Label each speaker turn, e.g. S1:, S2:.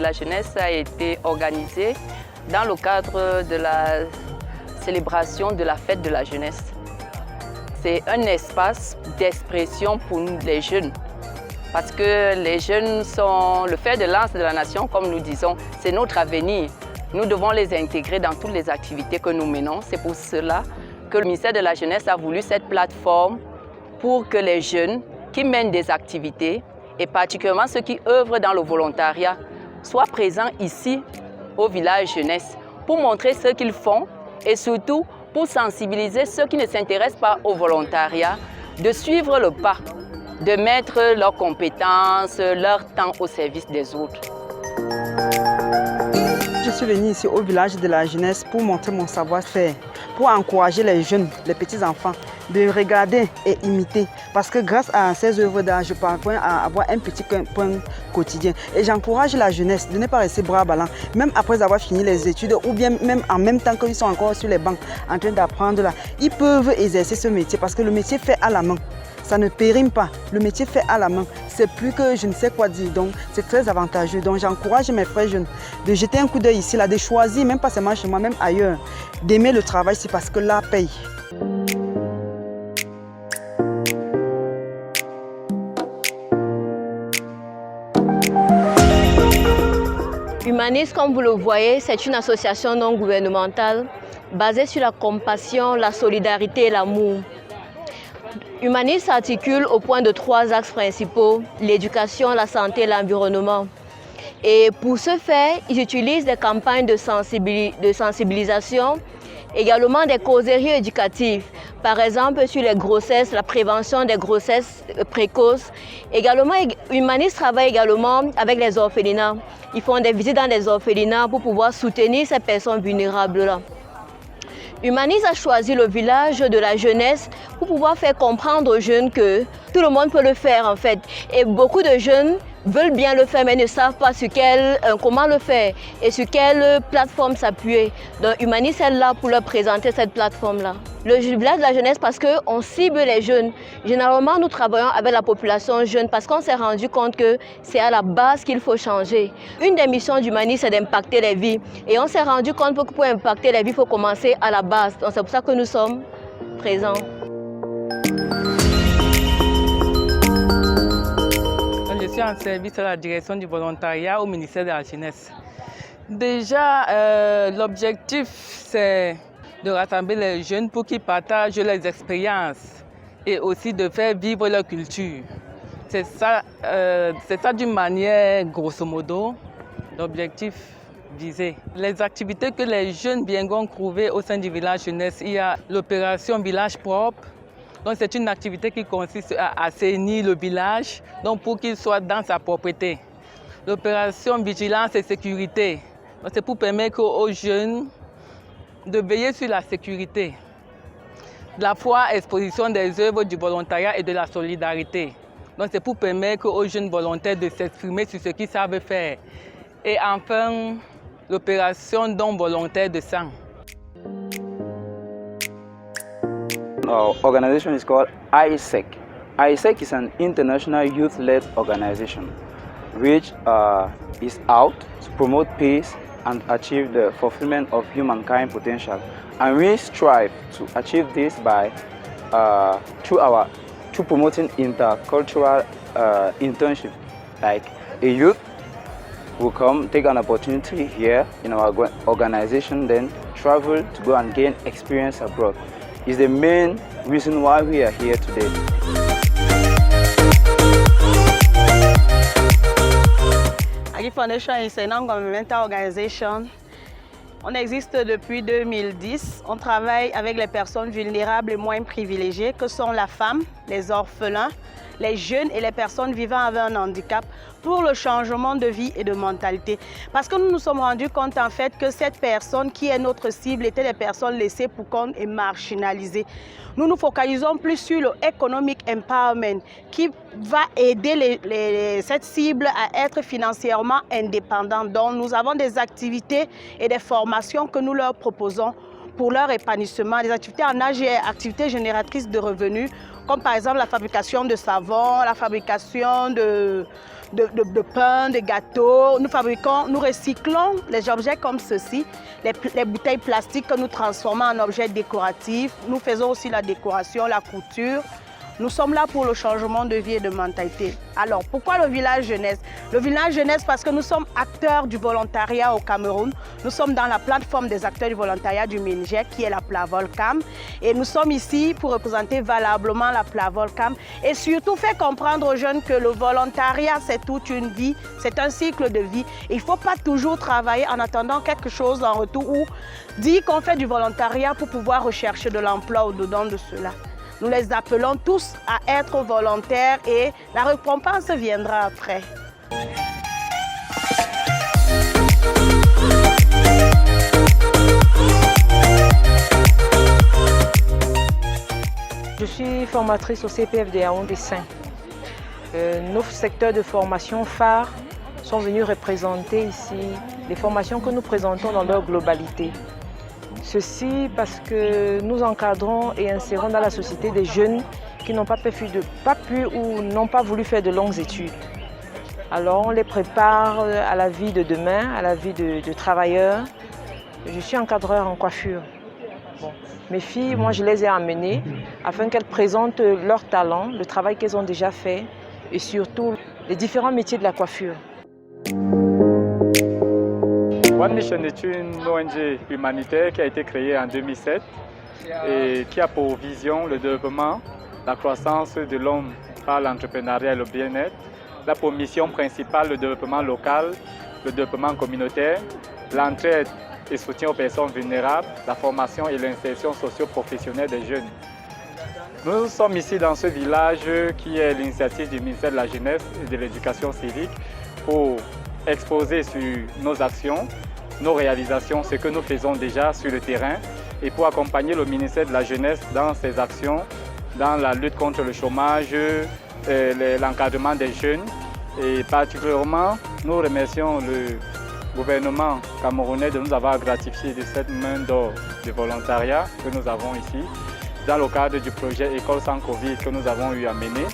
S1: la jeunesse a été organisé dans le cadre de la célébration de la fête de la jeunesse. C'est un espace d'expression pour nous, les jeunes. Parce que les jeunes sont le fer de lance de la nation, comme nous disons, c'est notre avenir. Nous devons les intégrer dans toutes les activités que nous menons. C'est pour cela que le ministère de la Jeunesse a voulu cette plateforme pour que les jeunes qui mènent des activités, et particulièrement ceux qui œuvrent dans le volontariat, soient présents ici au village jeunesse pour montrer ce qu'ils font et surtout pour sensibiliser ceux qui ne s'intéressent pas au volontariat, de suivre le pas, de mettre leurs compétences, leur temps au service des autres.
S2: Je suis venue ici au village de la jeunesse pour montrer mon savoir-faire, pour encourager les jeunes, les petits-enfants, de regarder et imiter. Parce que grâce à ces œuvres d'art, je parviens à avoir un petit point quotidien. Et j'encourage la jeunesse de ne pas rester bras ballants, même après avoir fini les études ou bien même en même temps qu'ils sont encore sur les bancs en train d'apprendre là. Ils peuvent exercer ce métier parce que le métier fait à la main. Ça ne périme pas, le métier fait à la main. C'est plus que je ne sais quoi dire, donc c'est très avantageux. Donc j'encourage mes frères jeunes de jeter un coup d'œil ici, là, de choisir, même pas seulement chez moi, même ailleurs, d'aimer le travail, c'est parce que là paye.
S3: Humanis, comme vous le voyez, c'est une association non gouvernementale basée sur la compassion, la solidarité et l'amour. Humanis s'articule au point de 3 axes principaux, l'éducation, la santé et l'environnement. Et pour ce faire, ils utilisent des campagnes de sensibilisation, également des causeries éducatives, par exemple sur les grossesses, la prévention des grossesses précoces. Également, Humanis travaille également avec les orphelinats. Ils font des visites dans les orphelinats pour pouvoir soutenir ces personnes vulnérables-là. Humanis a choisi le village de la jeunesse pour pouvoir faire comprendre aux jeunes que tout le monde peut le faire en fait. Et beaucoup de jeunes veulent bien le faire mais ne savent pas comment le faire et sur quelle plateforme s'appuyer. Donc Humanis est là pour leur présenter cette plateforme-là. Le village de la jeunesse parce qu'on cible les jeunes. Généralement, nous travaillons avec la population jeune parce qu'on s'est rendu compte que c'est à la base qu'il faut changer. Une des missions d'Humanis, c'est d'impacter les vies. Et on s'est rendu compte que pour impacter les vies, il faut commencer à la base. Donc c'est pour ça que nous sommes présents.
S4: Je suis en service à la direction du volontariat au ministère de la Jeunesse. Déjà, l'objectif, c'est de rassembler les jeunes pour qu'ils partagent leurs expériences et aussi de faire vivre leur culture. C'est ça d'une manière grosso modo, l'objectif visé. Les activités que les jeunes viendront trouver au sein du village jeunesse, il y a l'opération Village propre. Donc c'est une activité qui consiste à assainir le village donc pour qu'il soit dans sa propreté. L'opération Vigilance et sécurité, c'est pour permettre aux jeunes de veiller sur la sécurité. La fois exposition des œuvres du volontariat et de la solidarité. Donc c'est pour permettre aux jeunes volontaires de s'exprimer sur ce qu'ils savent faire. Et enfin, l'opération don volontaire de sang.
S5: Our organization is called ISEC. ISEC is an international youth-led organization which is out to promote peace and achieve the fulfillment of humankind potential. And we strive to achieve this by through promoting intercultural internship. Like a youth will come, take an opportunity here in our organization, then travel to go and gain experience abroad. Is the main reason why we are here today.
S6: Agri Foundation is a non-governmental organization. On existe depuis 2010. On travaille avec les personnes vulnérables et moins privilégiées, que sont la femme, les orphelins, les jeunes et les personnes vivant avec un handicap pour le changement de vie et de mentalité. Parce que nous nous sommes rendus compte en fait que cette personne qui est notre cible était des personnes laissées pour compte et marginalisées. Nous nous focalisons plus sur le economic empowerment qui va aider cette cible à être financièrement indépendante. Donc nous avons des activités et des formations que nous leur proposons pour leur épanouissement, des activités en âge et activités génératrices de revenus, comme par exemple la fabrication de savon, la fabrication de pain, de gâteaux. Nous recyclons les objets comme ceci, les bouteilles plastiques que nous transformons en objets décoratifs. Nous faisons aussi la décoration, la couture. Nous sommes là pour le changement de vie et de mentalité. Alors, pourquoi le village jeunesse? Le village jeunesse parce que nous sommes acteurs du volontariat au Cameroun. Nous sommes dans la plateforme des acteurs du volontariat du MINJEC, qui est la Plavolcam. Et nous sommes ici pour représenter valablement la Plavolcam et surtout faire comprendre aux jeunes que le volontariat, c'est toute une vie, c'est un cycle de vie. Et il ne faut pas toujours travailler en attendant quelque chose en retour ou dire qu'on fait du volontariat pour pouvoir rechercher de l'emploi au-dedans de cela. Nous les appelons tous à être volontaires et la récompense viendra après.
S7: Je suis formatrice au CPF de Yaoundé-Saint. Nos secteurs de formation phares sont venus représenter ici les formations que nous présentons dans leur globalité. Ceci parce que nous encadrons et insérons dans la société des jeunes qui n'ont pas pu ou n'ont pas voulu faire de longues études. Alors on les prépare à la vie de demain, à la vie de travailleurs. Je suis encadreur en coiffure. Bon. Mes filles, moi je les ai amenées afin qu'elles présentent leur talent, le travail qu'elles ont déjà fait et surtout les différents métiers de la coiffure.
S8: One Mission est une ONG humanitaire qui a été créée en 2007 et qui a pour vision le développement, la croissance de l'homme par l'entrepreneuriat et le bien-être. La pour mission principale le développement local, le développement communautaire, l'entraide et soutien aux personnes vulnérables, la formation et l'insertion socio-professionnelle des jeunes. Nous sommes ici dans ce village qui est l'initiative du ministère de la Jeunesse et de l'Éducation civique pour exposer sur nos actions, nos réalisations, ce que nous faisons déjà sur le terrain et pour accompagner le ministère de la Jeunesse dans ses actions, dans la lutte contre le chômage, l'encadrement des jeunes. Et particulièrement, nous remercions le gouvernement camerounais de nous avoir gratifié de cette main d'or de volontariat que nous avons ici dans le cadre du projet École sans Covid que nous avons eu à mener.